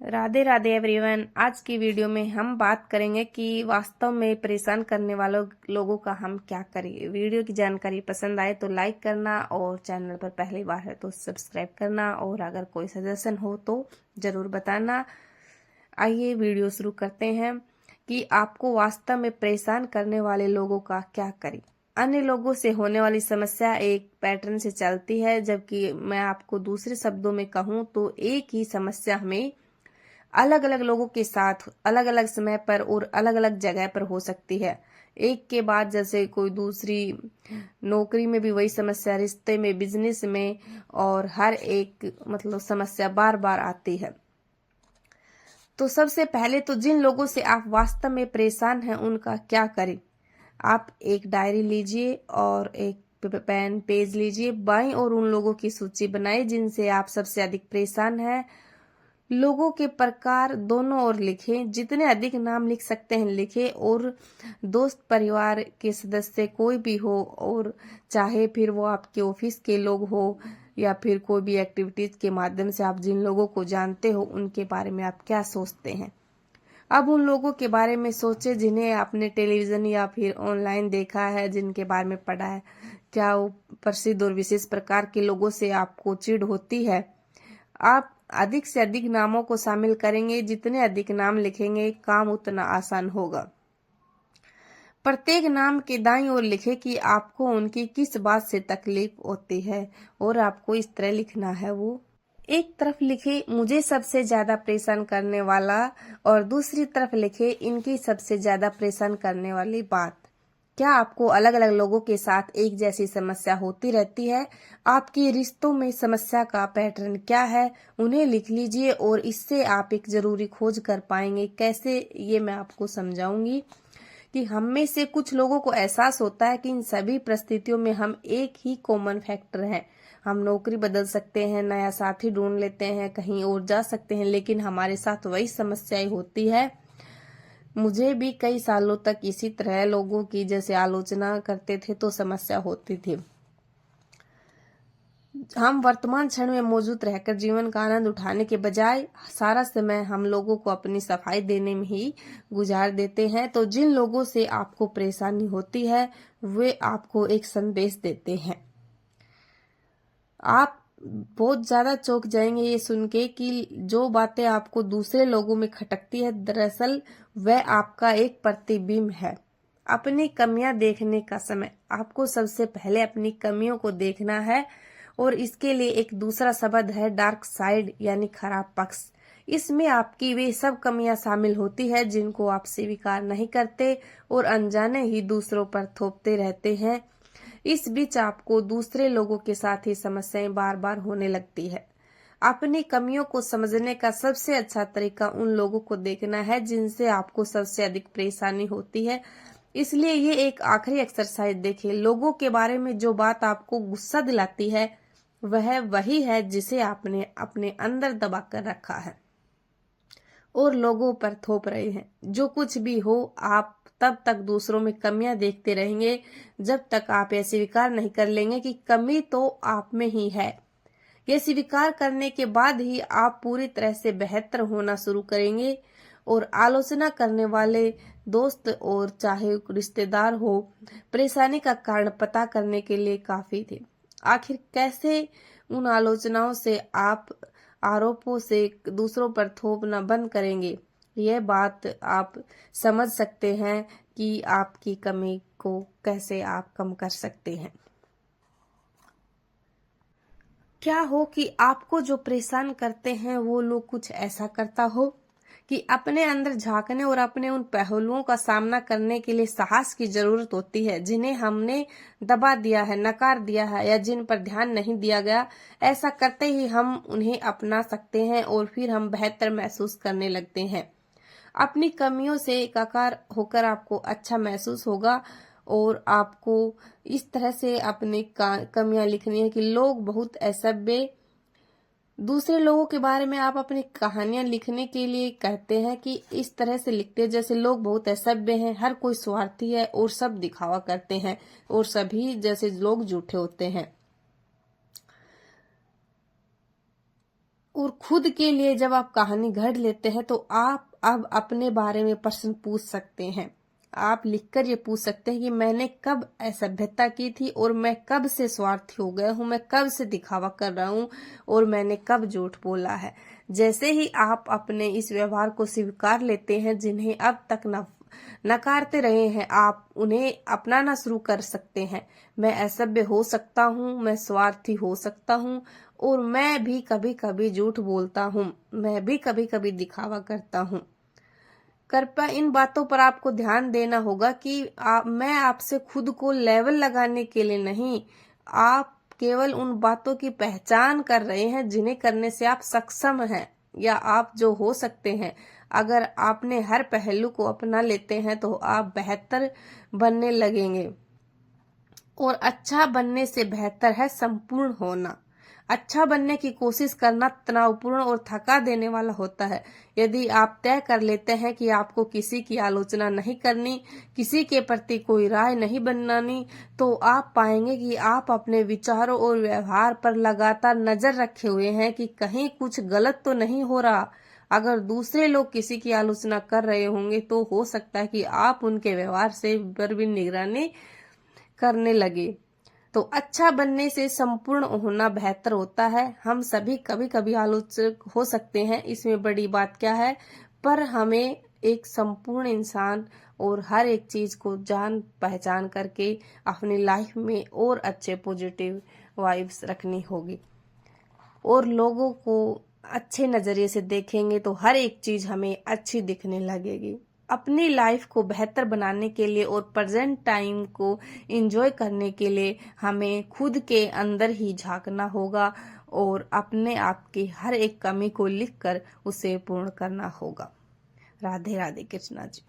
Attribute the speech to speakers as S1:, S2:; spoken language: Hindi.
S1: राधे राधे एवरीवन। आज की वीडियो में हम बात करेंगे कि वास्तव में परेशान करने वालों लोगों का हम क्या करें। वीडियो की जानकारी पसंद आए तो लाइक करना और चैनल पर पहली बार है तो सब्सक्राइब करना और अगर कोई सजेशन हो तो जरूर बताना। आइए वीडियो शुरू करते हैं कि आपको वास्तव में परेशान करने वाले लोगों का क्या करें। अन्य लोगों से होने वाली समस्या एक पैटर्न से चलती है, जबकि मैं आपको दूसरे शब्दों में कहूँ तो एक ही समस्या हमें अलग अलग लोगों के साथ अलग अलग समय पर और अलग अलग जगह पर हो सकती है। एक के बाद जैसे कोई दूसरी, नौकरी में भी वही समस्या, रिश्ते में, बिजनेस में, और हर एक समस्या बार बार आती है। तो सबसे पहले तो जिन लोगों से आप वास्तव में परेशान हैं उनका क्या करें। आप एक डायरी लीजिए और एक पेन पेज लीजिए, बाईं और उन लोगों की सूची बनाइए जिनसे आप सबसे अधिक परेशान हैं। लोगों के प्रकार दोनों ओर लिखें, जितने अधिक नाम लिख सकते हैं लिखें, और दोस्त परिवार के सदस्य कोई भी हो, और चाहे फिर वो आपके ऑफिस के लोग हो या फिर कोई भी एक्टिविटीज के माध्यम से आप जिन लोगों को जानते हो उनके बारे में आप क्या सोचते हैं। अब उन लोगों के बारे में सोचे जिन्हें आपने टेलीविजन या फिर ऑनलाइन देखा है, जिनके बारे में पढ़ा है। क्या वो प्रसिद्ध और विशेष प्रकार के लोगों से आपको चिढ़ होती है। आप अधिक से अधिक नामों को शामिल करेंगे, जितने अधिक नाम लिखेंगे काम उतना आसान होगा। प्रत्येक नाम के दाईं ओर लिखे कि आपको उनकी किस बात से तकलीफ होती है, और आपको इस तरह लिखना है। वो एक तरफ लिखे मुझे सबसे ज्यादा परेशान करने वाला, और दूसरी तरफ लिखे इनकी सबसे ज्यादा परेशान करने वाली बात। क्या आपको अलग अलग लोगों के साथ एक जैसी समस्या होती रहती है? आपके रिश्तों में समस्या का पैटर्न क्या है? उन्हें लिख लीजिए और इससे आप एक जरूरी खोज कर पाएंगे। कैसे, ये मैं आपको समझाऊंगी। कि हम में से कुछ लोगों को एहसास होता है कि इन सभी परिस्थितियों में हम एक ही कॉमन फैक्टर हैं। हम नौकरी बदल सकते हैं, नया साथी ढूंढ लेते हैं, कहीं और जा सकते हैं, लेकिन हमारे साथ वही समस्याएं होती है। मुझे भी कई सालों तक इसी तरह लोगों की जैसे आलोचना करते थे तो समस्या होती थी। हम वर्तमान क्षण में मौजूद रहकर जीवन का आनंद उठाने के बजाय सारा समय हम लोगों को अपनी सफाई देने में ही गुजार देते हैं। तो जिन लोगों से आपको परेशानी होती है वे आपको एक संदेश देते हैं। आप बहुत ज्यादा चौंक जाएंगे ये सुन के कि जो बातें आपको दूसरे लोगों में खटकती है, दरअसल वह आपका एक प्रतिबिंब है। अपनी कमियां देखने का समय। आपको सबसे पहले अपनी कमियों को देखना है, और इसके लिए एक दूसरा शब्द है डार्क साइड, यानी खराब पक्ष। इसमें आपकी वे सब कमियां शामिल होती है जिनको आप स्वीकार नहीं करते और अनजाने ही दूसरों पर थोपते रहते हैं। इस बीच आपको दूसरे लोगों के साथ ही समस्याएं बार बार होने लगती है। अपनी कमियों को समझने का सबसे अच्छा तरीका उन लोगों को देखना है जिनसे आपको सबसे अधिक परेशानी होती है। इसलिए ये एक आखिरी एक्सरसाइज देखें। लोगों के बारे में जो बात आपको गुस्सा दिलाती है वह वही है जिसे आपने अपने अंदर दबा कर रखा है और लोगों पर थोप रहे हैं। जो कुछ भी हो, आप तब तक दूसरों में कमियां देखते रहेंगे जब तक आप यह स्वीकार नहीं कर लेंगे कि कमी तो आप में ही है। यह स्वीकार करने के बाद ही आप पूरी तरह से बेहतर होना शुरू करेंगे। और आलोचना करने वाले दोस्त और चाहे रिश्तेदार हो, परेशानी का कारण पता करने के लिए काफी थे। आखिर कैसे उन आलोचनाओं से, आप आरोपों से दूसरों पर थोपना बंद करेंगे, यह बात आप समझ सकते हैं कि आपकी कमी को कैसे आप कम कर सकते हैं। क्या हो कि आपको जो परेशान करते हैं वो लोग कुछ ऐसा करता हो कि अपने अंदर झांकने और अपने उन पहलुओं का सामना करने के लिए साहस की जरूरत होती है जिन्हें हमने दबा दिया है, नकार दिया है, या जिन पर ध्यान नहीं दिया गया। ऐसा करते ही हम उन्हें अपना सकते हैं और फिर हम बेहतर महसूस करने लगते हैं। अपनी कमियों से एकाकार होकर आपको अच्छा महसूस होगा। और आपको इस तरह से अपनी कमियां लिखनी है कि लोग बहुत असभ्य। दूसरे लोगों के बारे में आप अपनी कहानियां लिखने के लिए कहते हैं कि इस तरह से लिखते हैं जैसे लोग बहुत असभ्य हैं, हर कोई स्वार्थी है और सब दिखावा करते हैं, और सभी जैसे लोग झूठे होते हैं। और खुद के लिए जब आप कहानी गढ़ लेते हैं तो आप अब अपने बारे में प्रश्न पूछ सकते हैं। आप लिखकर ये पूछ सकते हैं कि मैंने कब असभ्यता की थी और मैं कब से स्वार्थी हो गया हूँ, मैं कब से दिखावा कर रहा हूँ और मैंने कब झूठ बोला है। जैसे ही आप अपने इस व्यवहार को स्वीकार लेते हैं जिन्हें अब तक नकारते रहे हैं, आप उन्हें अपनाना शुरू कर सकते हैं। मैं असभ्य हो सकता हूँ, मैं स्वार्थी हो सकता हूँ और मैं भी कभी कभी झूठ बोलता हूँ, मैं भी कभी कभी दिखावा करता हूँ। कृपया इन बातों पर आपको ध्यान देना होगा कि मैं आपसे खुद को लेवल लगाने के लिए नहीं, आप केवल उन बातों की पहचान कर रहे हैं जिन्हें करने से आप सक्षम हैं या आप जो हो सकते हैं। अगर आपने हर पहलू को अपना लेते हैं तो आप बेहतर बनने लगेंगे। और अच्छा बनने से बेहतर है संपूर्ण होना। अच्छा बनने की कोशिश करना तनावपूर्ण और थका देने वाला होता है। यदि आप तय कर लेते हैं कि आपको किसी की आलोचना नहीं करनी, किसी के प्रति कोई राय नहीं बनानी, तो आप पाएंगे कि आप अपने विचारों और व्यवहार पर लगातार नजर रखे हुए हैं कि कहीं कुछ गलत तो नहीं हो रहा। अगर दूसरे लोग किसी की आलोचना कर रहे होंगे तो हो सकता है कि आप उनके व्यवहार से पर भी निगरानी करने लगे। तो अच्छा बनने से संपूर्ण होना बेहतर होता है। हम सभी कभी कभी आलोचक हो सकते हैं, इसमें बड़ी बात क्या है, पर हमें एक संपूर्ण इंसान और हर एक चीज को जान पहचान करके अपनी लाइफ में और अच्छे पॉजिटिव वाइब्स रखनी होगी और लोगों को अच्छे नजरिए से देखेंगे तो हर एक चीज हमें अच्छी दिखने लगेगी। अपनी लाइफ को बेहतर बनाने के लिए और प्रेजेंट टाइम को एंजॉय करने के लिए हमें खुद के अंदर ही झांकना होगा और अपने आप की हर एक कमी को लिखकर उसे पूर्ण करना होगा। राधे राधे कृष्णा जी।